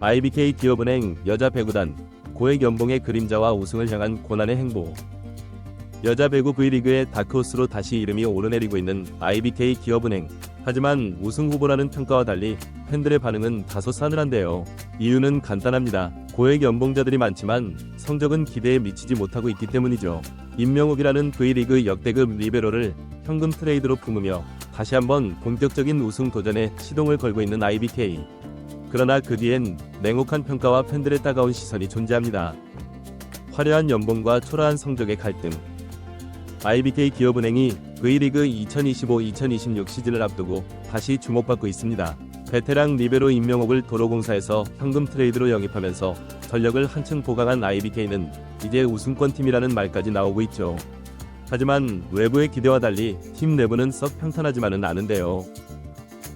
IBK 기업은행 여자 배구단 고액 연봉의 그림자와 우승을 향한 고난의 행보. 여자 배구 V리그의 다크호스로 다시 이름이 오르내리고 있는 IBK 기업은행. 하지만 우승 후보라는 평가와 달리 팬들의 반응은 다소 싸늘한데요. 이유는 간단합니다. 고액 연봉자들이 많지만 성적은 기대에 미치지 못하고 있기 때문이죠. 임명욱이라는 V리그 역대급 리베로를 현금 트레이드로 품으며 다시 한번 본격적인 우승 도전에 시동을 걸고 있는 IBK. 그러나 그 뒤엔 냉혹한 평가와 팬들의 따가운 시선이 존재합니다. 화려한 연봉과 초라한 성적의 갈등. IBK 기업은행이 V리그 2025-2026 시즌을 앞두고 다시 주목받고 있습니다. 베테랑 리베로 임명옥을 도로공사에서 현금 트레이드로 영입하면서 전력을 한층 보강한 IBK는 이제 우승권팀이라는 말까지 나오고 있죠. 하지만 외부의 기대와 달리 팀 내부는 썩 평탄하지만은 않은데요.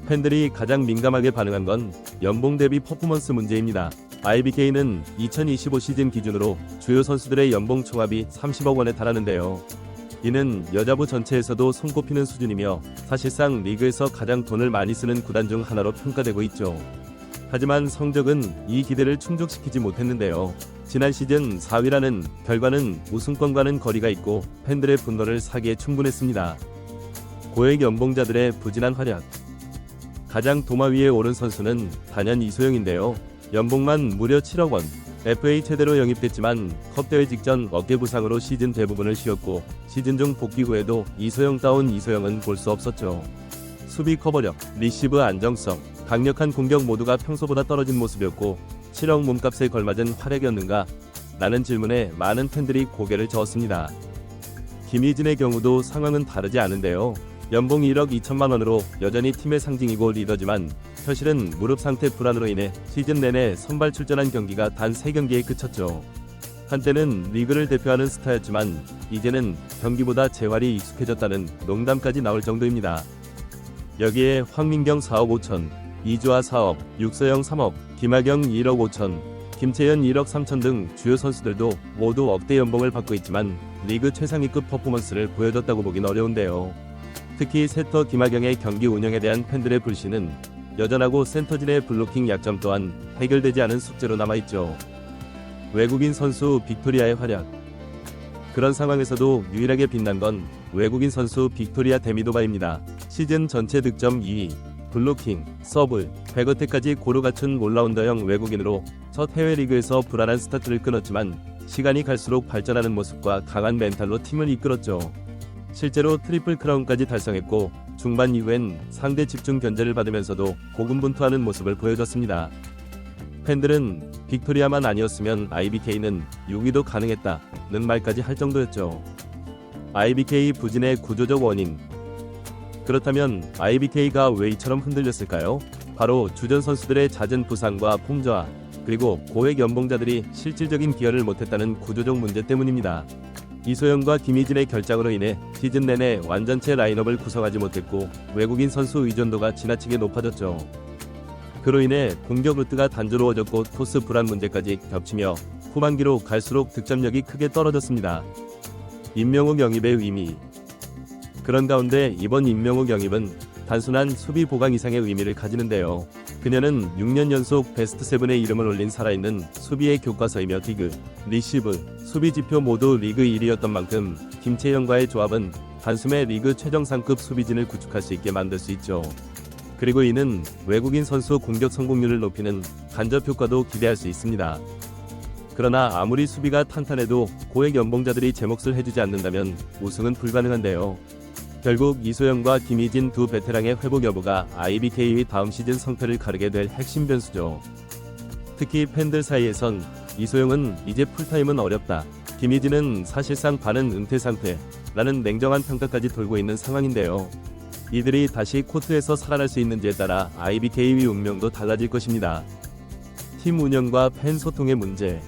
팬들이 가장 민감하게 반응한 건 연봉 대비 퍼포먼스 문제입니다. IBK는 2025 시즌 기준으로 주요 선수들의 연봉 총합이 30억 원에 달하는데요. 이는 여자부 전체에서도 손꼽히는 수준이며 사실상 리그에서 가장 돈을 많이 쓰는 구단 중 하나로 평가되고 있죠. 하지만 성적은 이 기대를 충족시키지 못했는데요. 지난 시즌 4위라는 결과는 우승권과는 거리가 있고 팬들의 분노를 사기에 충분했습니다. 고액 연봉자들의 부진한 활약. 가장 도마 위에 오른 선수는 단연 이소영인데요. 연봉만 무려 7억 원. FA 최대로 영입됐지만 컵대회 직전 어깨 부상으로 시즌 대부분을 쉬었고 시즌 중 복귀 후에도 이소영다운 이소영은 볼 수 없었죠. 수비 커버력, 리시브 안정성, 강력한 공격 모두가 평소보다 떨어진 모습이었고 7억 몸값에 걸맞은 활약이었는가? 라는 질문에 많은 팬들이 고개를 저었습니다. 김희진의 경우도 상황은 다르지 않은데요. 연봉 1억 2천만 원으로 여전히 팀의 상징이고 리더지만 현실은 무릎 상태 불안으로 인해 시즌 내내 선발 출전한 경기가 단 3경기에 그쳤죠. 한때는 리그를 대표하는 스타였지만 이제는 경기보다 재활이 익숙해졌다는 농담까지 나올 정도입니다. 여기에 황민경 4억 5천, 이주아 4억, 육서영 3억, 김하경 1억 5천, 김채연 1억 3천 등 주요 선수들도 모두 억대 연봉을 받고 있지만 리그 최상위급 퍼포먼스를 보여줬다고 보긴 어려운데요. 특히 세터 김하경의 경기 운영에 대한 팬들의 불신은 여전하고 센터진의 블로킹 약점 또한 해결되지 않은 숙제로 남아있죠. 외국인 선수 빅토리아의 활약. 그런 상황에서도 유일하게 빛난 건 외국인 선수 빅토리아 데미도바입니다. 시즌 전체 득점 2위, 블로킹, 서브, 백어택까지 고루 갖춘 올라운더형 외국인으로 첫 해외 리그에서 불안한 스타트를 끊었지만 시간이 갈수록 발전하는 모습과 강한 멘탈로 팀을 이끌었죠. 실제로 트리플 크라운까지 달성했고 중반 이후엔 상대 집중 견제를 받으면서도 고군분투하는 모습을 보여줬습니다. 팬들은 빅토리아만 아니었으면 IBK는 6위도 가능했다는 말까지 할 정도였죠. IBK 부진의 구조적 원인. 그렇다면 IBK가 왜 이처럼 흔들렸을까요? 바로 주전 선수들의 잦은 부상과 폼 저하, 그리고 고액 연봉자들이 실질적인 기여를 못했다는 구조적 문제 때문입니다. 이소영과 김희진의 결장으로 인해 시즌 내내 완전체 라인업을 구성하지 못했고 외국인 선수 의존도가 지나치게 높아졌죠. 그로 인해 공격 루트가 단조로워졌고 토스 불안 문제까지 겹치며 후반기로 갈수록 득점력이 크게 떨어졌습니다. 임명욱 영입의 의미. 그런 가운데 이번 임명욱 영입은 단순한 수비 보강 이상의 의미를 가지는데요. 그녀는 6년 연속 베스트 7에 이름을 올린 살아있는 수비의 교과서이며 디그, 리시브, 수비 지표 모두 리그 1위였던 만큼 김채영과의 조합은 단숨에 리그 최정상급 수비진을 구축할 수 있게 만들 수 있죠. 그리고 이는 외국인 선수 공격 성공률을 높이는 간접 효과도 기대할 수 있습니다. 그러나 아무리 수비가 탄탄해도 고액 연봉자들이 제 몫을 해주지 않는다면 우승은 불가능한데요. 결국 이소영과 김희진 두 베테랑의 회복 여부가 IBK의 다음 시즌 성패를 가르게 될 핵심 변수죠. 특히 팬들 사이에선 이소영은 이제 풀타임은 어렵다, 김희진은 사실상 반은 은퇴 상태라는 냉정한 평가까지 돌고 있는 상황인데요. 이들이 다시 코트에서 살아날 수 있는지에 따라 IBK의 운명도 달라질 것입니다. 팀 운영과 팬 소통의 문제.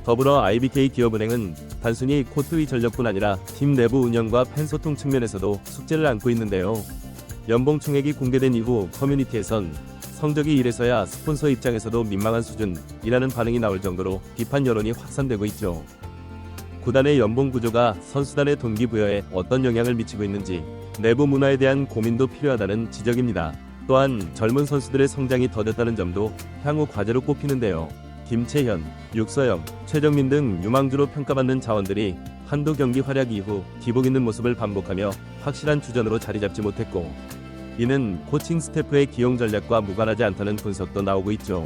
더불어 IBK 기업은행은 단순히 코트 위 전력뿐 아니라 팀 내부 운영과 팬 소통 측면에서도 숙제를 안고 있는데요. 연봉 총액이 공개된 이후 커뮤니티에선 성적이 이래서야 스폰서 입장에서도 민망한 수준이라는 반응이 나올 정도로 비판 여론이 확산되고 있죠. 구단의 연봉 구조가 선수단의 동기부여에 어떤 영향을 미치고 있는지 내부 문화에 대한 고민도 필요하다는 지적입니다. 또한 젊은 선수들의 성장이 더뎠다는 점도 향후 과제로 꼽히는데요. 김채현, 육서영, 최정민 등 유망주로 평가받는 자원들이 한두 경기 활약 이후 기복 있는 모습을 반복하며 확실한 주전으로 자리잡지 못했고, 이는 코칭 스태프의 기용 전략과 무관하지 않다는 분석도 나오고 있죠.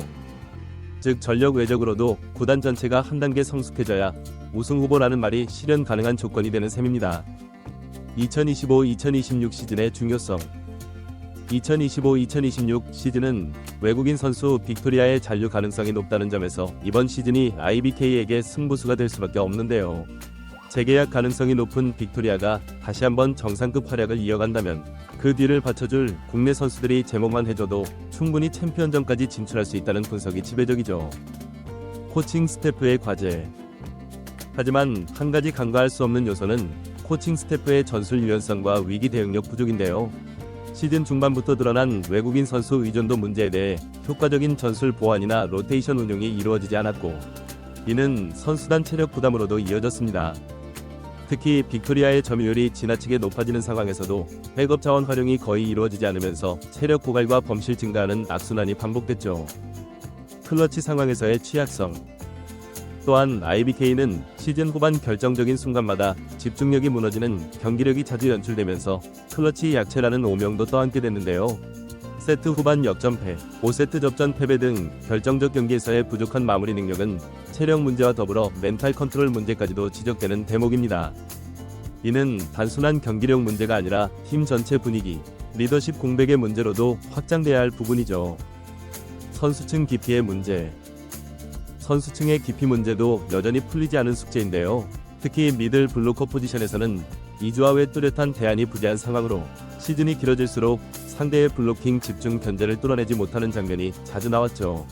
즉 전력 외적으로도 구단 전체가 한 단계 성숙해져야 우승 후보라는 말이 실현 가능한 조건이 되는 셈입니다. 2025-2026 시즌의 중요성. 2025-2026 시즌은 외국인 선수 빅토리아의 잔류 가능성이 높다는 점에서 이번 시즌이 IBK에게 승부수가 될 수밖에 없는데요. 재계약 가능성이 높은 빅토리아가 다시 한번 정상급 활약을 이어간다면 그 뒤를 받쳐줄 국내 선수들이 제목만 해줘도 충분히 챔피언전까지 진출할 수 있다는 분석이 지배적이죠. 코칭 스태프의 과제. 하지만 한 가지 간과할 수 없는 요소는 코칭 스태프의 전술 유연성과 위기 대응력 부족인데요. 시즌 중반부터 드러난 외국인 선수 의존도 문제에 대해 효과적인 전술 보완이나 로테이션 운용이 이루어지지 않았고, 이는 선수단 체력 부담으로도 이어졌습니다. 특히 빅토리아의 점유율이 지나치게 높아지는 상황에서도 백업 자원 활용이 거의 이루어지지 않으면서 체력 고갈과 범실 증가하는 악순환이 반복됐죠. 클러치 상황에서의 취약성. 또한 IBK는 시즌 후반 결정적인 순간마다 집중력이 무너지는 경기력이 자주 연출되면서 클러치 약체라는 오명도 떠안게 됐는데요. 세트 후반 역전패, 5세트 접전 패배 등 결정적 경기에서의 부족한 마무리 능력은 체력 문제와 더불어 멘탈 컨트롤 문제까지도 지적되는 대목입니다. 이는 단순한 경기력 문제가 아니라 팀 전체 분위기, 리더십 공백의 문제로도 확장돼야 할 부분이죠. 선수층 깊이의 문제. 선수층의 깊이 문제도 여전히 풀리지 않은 숙제인데요. 특히 미들 블로커 포지션에서는 이주아의 뚜렷한 대안이 부재한 상황으로 시즌이 길어질수록 상대의 블로킹 집중 견제를 뚫어내지 못하는 장면이 자주 나왔죠.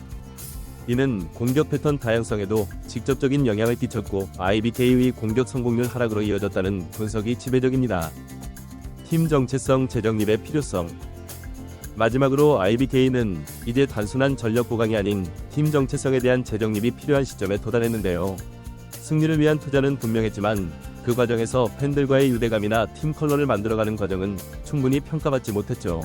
이는 공격 패턴 다양성에도 직접적인 영향을 끼쳤고 IBK의 공격 성공률 하락으로 이어졌다는 분석이 지배적입니다. 팀 정체성 재정립의 필요성. 마지막으로 IBK는 이제 단순한 전력 보강이 아닌 팀 정체성에 대한 재정립이 필요한 시점에 도달했는데요. 승리를 위한 투자는 분명했지만 그 과정에서 팬들과의 유대감이나 팀 컬러를 만들어가는 과정은 충분히 평가받지 못했죠.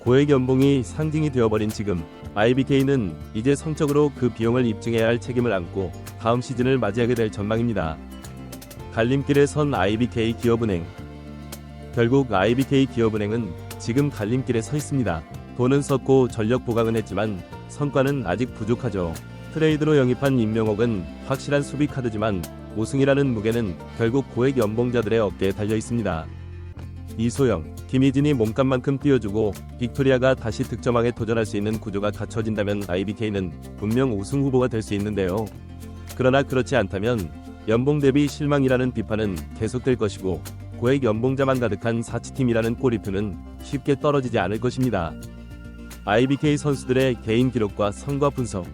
고액 연봉이 상징이 되어버린 지금, IBK는 이제 성적으로 그 비용을 입증해야 할 책임을 안고 다음 시즌을 맞이하게 될 전망입니다. 갈림길에 선 IBK 기업은행. 결국 IBK 기업은행은 지금 갈림길에 서 있습니다. 돈은 썼고 전력 보강은 했지만 성과는 아직 부족하죠. 트레이드로 영입한 임명옥은 확실한 수비 카드지만 우승이라는 무게는 결국 고액 연봉자들의 어깨에 달려 있습니다. 이소영, 김희진이 몸값만큼 띄워주고 빅토리아가 다시 득점왕에 도전할 수 있는 구조가 갖춰진다면 IBK는 분명 우승 후보가 될 수 있는데요. 그러나 그렇지 않다면 연봉 대비 실망이라는 비판은 계속될 것이고, 고액 연봉자만 가득한 사치팀이라는 꼬리표는 쉽게 떨어지지 않을 것입니다. IBK 선수들의 개인 기록과 성과 분석.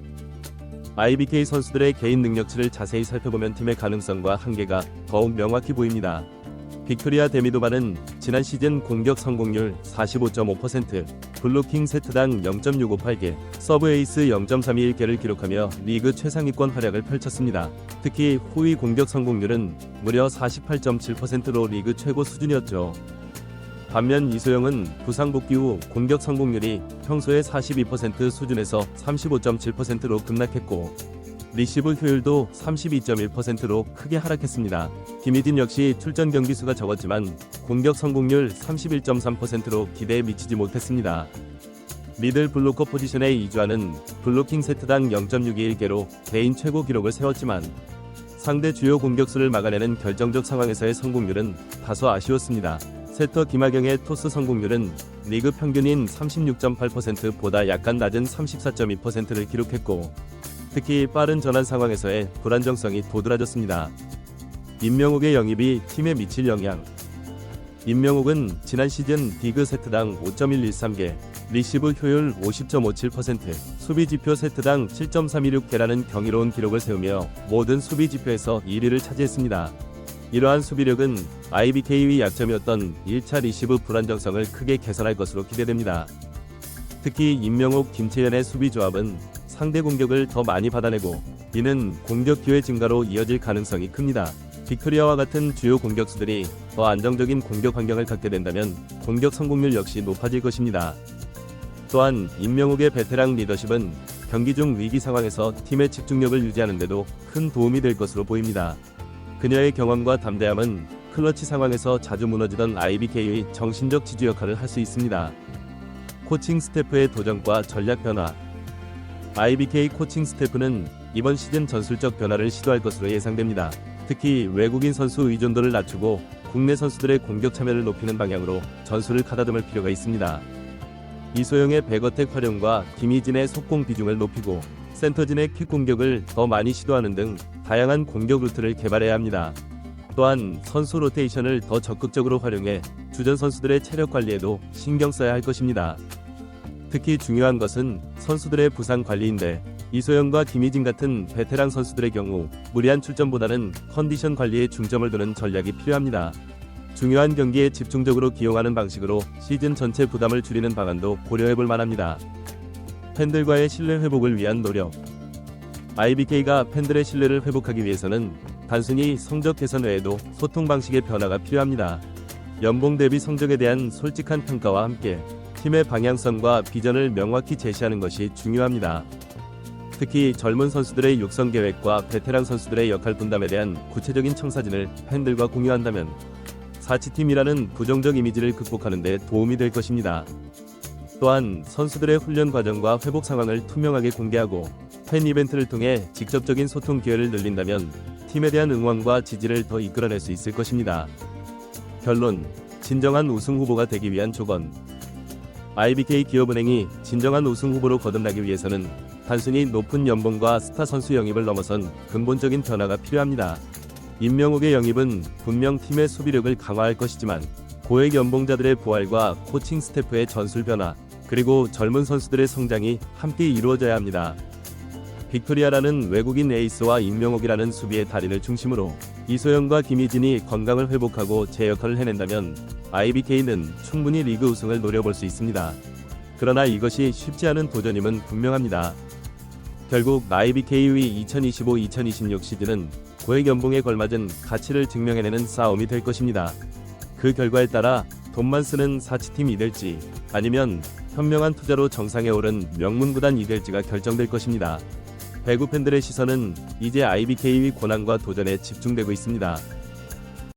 IBK 선수들의 개인 능력치를 자세히 살펴보면 팀의 가능성과 한계가 더욱 명확히 보입니다. 빅토리아 데미도바는 지난 시즌 공격 성공률 45.5%, 블로킹 세트당 0.658개, 서브 에이스 0.321개를 기록하며 리그 최상위권 활약을 펼쳤습니다. 특히 후위 공격 성공률은 무려 48.7%로 리그 최고 수준이었죠. 반면 이소영은 부상 복귀 후 공격 성공률이 평소의 42% 수준에서 35.7%로 급락했고, 리시브 효율도 32.1%로 크게 하락했습니다. 김희진 역시 출전 경기 수가 적었지만 공격 성공률 31.3%로 기대에 미치지 못했습니다. 미들 블로커 포지션의 이주아는 블로킹 세트당 0.621개로 개인 최고 기록을 세웠지만 상대 주요 공격수를 막아내는 결정적 상황에서의 성공률은 다소 아쉬웠습니다. 세터 김하경의 토스 성공률은 리그 평균인 36.8%보다 약간 낮은 34.2%를 기록했고, 특히 빠른 전환 상황에서의 불안정성이 도드라졌습니다. 임명옥의 영입이 팀에 미칠 영향. 임명옥은 지난 시즌 디그 세트당 5.113개, 리시브 효율 50.57%, 수비 지표 세트당 7.326개라는 경이로운 기록을 세우며 모든 수비 지표에서 1위를 차지했습니다. 이러한 수비력은 IBK의 약점이었던 1차 리시브 불안정성을 크게 개선할 것으로 기대됩니다. 특히 임명옥, 김채연의 수비 조합은 상대 공격을 더 많이 받아내고, 이는 공격 기회 증가로 이어질 가능성이 큽니다. 빅토리아와 같은 주요 공격수들이 더 안정적인 공격 환경을 갖게 된다면 공격 성공률 역시 높아질 것입니다. 또한 임명욱의 베테랑 리더십은 경기 중 위기 상황에서 팀의 집중력을 유지하는 데도 큰 도움이 될 것으로 보입니다. 그녀의 경험과 담대함은 클러치 상황에서 자주 무너지던 IBK의 정신적 지주 역할을 할 수 있습니다. 코칭 스태프의 도전과 전략 변화. IBK 코칭 스태프는 이번 시즌 전술적 변화를 시도할 것으로 예상됩니다. 특히 외국인 선수 의존도를 낮추고 국내 선수들의 공격 참여를 높이는 방향으로 전술을 가다듬을 필요가 있습니다. 이소영의 백어택 활용과 김희진의 속공 비중을 높이고 센터진의 킥 공격을 더 많이 시도하는 등 다양한 공격 루트를 개발해야 합니다. 또한 선수 로테이션을 더 적극적으로 활용해 주전 선수들의 체력 관리에도 신경 써야 할 것입니다. 특히 중요한 것은 선수들의 부상 관리인데 이소영과 김희진 같은 베테랑 선수들의 경우 무리한 출전보다는 컨디션 관리에 중점을 두는 전략이 필요합니다. 중요한 경기에 집중적으로 기용하는 방식으로 시즌 전체 부담을 줄이는 방안도 고려해볼 만합니다. 팬들과의 신뢰 회복을 위한 노력. IBK가 팬들의 신뢰를 회복하기 위해서는 단순히 성적 개선 외에도 소통 방식의 변화가 필요합니다. 연봉 대비 성적에 대한 솔직한 평가와 함께 팀의 방향성과 비전을 명확히 제시하는 것이 중요합니다. 특히 젊은 선수들의 육성 계획과 베테랑 선수들의 역할 분담에 대한 구체적인 청사진을 팬들과 공유한다면 사치팀이라는 부정적 이미지를 극복하는 데 도움이 될 것입니다. 또한 선수들의 훈련 과정과 회복 상황을 투명하게 공개하고 팬 이벤트를 통해 직접적인 소통 기회를 늘린다면 팀에 대한 응원과 지지를 더 이끌어낼 수 있을 것입니다. 결론, 진정한 우승 후보가 되기 위한 조건. IBK 기업은행이 진정한 우승 후보로 거듭나기 위해서는 단순히 높은 연봉과 스타 선수 영입을 넘어선 근본적인 변화가 필요합니다. 임명욱의 영입은 분명 팀의 수비력을 강화할 것이지만 고액 연봉자들의 부활과 코칭 스태프의 전술 변화, 그리고 젊은 선수들의 성장이 함께 이루어져야 합니다. 빅토리아라는 외국인 에이스와 임명욱이라는 수비의 달인을 중심으로 이소영과 김희진이 건강을 회복하고 제 역할을 해낸다면 IBK는 충분히 리그 우승을 노려볼 수 있습니다. 그러나 이것이 쉽지 않은 도전임은 분명합니다. 결국 IBK의 2025-2026 시즌은 고액 연봉에 걸맞은 가치를 증명해내는 싸움이 될 것입니다. 그 결과에 따라 돈만 쓰는 사치팀이 될지 아니면 현명한 투자로 정상에 오른 명문구단이 될지가 결정될 것입니다. 배구 팬들의 시선은 이제 IBK의 고난과 도전에 집중되고 있습니다.